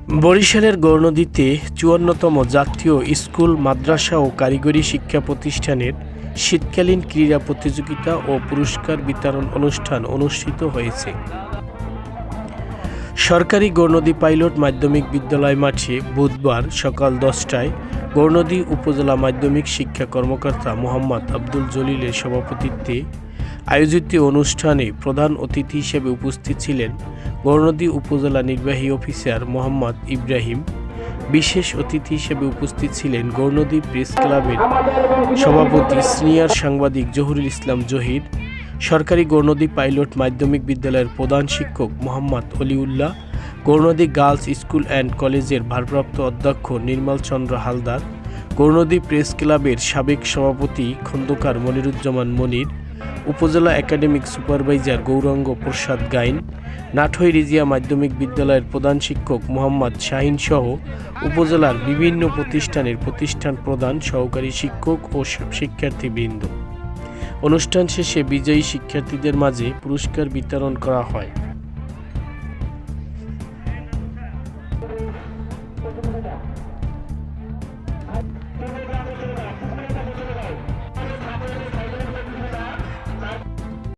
বরিশালের গৌরনদীতে ৫৪তম জাতীয় স্কুল, মাদ্রাসা ও কারিগরি শিক্ষা প্রতিষ্ঠানের শীতকালীন ক্রীড়া প্রতিযোগিতা ও পুরস্কার বিতরণ অনুষ্ঠান অনুষ্ঠিত হয়েছে। সরকারি গৌরনদী পাইলট মাধ্যমিক বিদ্যালয় মাঠে বুধবার সকাল ১০টায় গৌরনদী উপজেলা মাধ্যমিক শিক্ষা কর্মকর্তা মোহাম্মদ আব্দুল জলিলের সভাপতিত্বে আয়োজিত অনুষ্ঠানে প্রধান অতিথি হিসেবে উপস্থিত ছিলেন গৌরনদী উপজেলা নির্বাহী অফিসার মোহাম্মদ ইব্রাহিম। বিশেষ অতিথি হিসেবে উপস্থিত ছিলেন গৌরনদী প্রেস ক্লাবের সভাপতি সিনিয়র সাংবাদিক জহুরুল ইসলাম জহির, সরকারি গৌরনদী পাইলট মাধ্যমিক বিদ্যালয়ের প্রধান শিক্ষক Mohammad Waliullah, Gournadi girls school and কলেজের ভারপ্রাপ্ত অধ্যক্ষ নির্মল চন্দ্র হালদার, গৌরনদী প্রেস ক্লাবের সাবেক সভাপতি খন্দকার মনিরুজ্জামান মনির, উপজেলা একাডেমিক সুপারভাইজার গৌরাঙ্গ প্রসাদ গাইন, নাঠই রিজিয়া মাধ্যমিক বিদ্যালয়ের প্রধান শিক্ষক মোহাম্মদ শাহিন সহ উপজেলার বিভিন্ন প্রতিষ্ঠানের প্রতিষ্ঠান প্রধান, সহকারী শিক্ষক ও শিক্ষার্থীবৃন্দ। অনুষ্ঠান শেষে বিজয়ী শিক্ষার্থীদের মাঝে পুরস্কার বিতরণ করা হয়।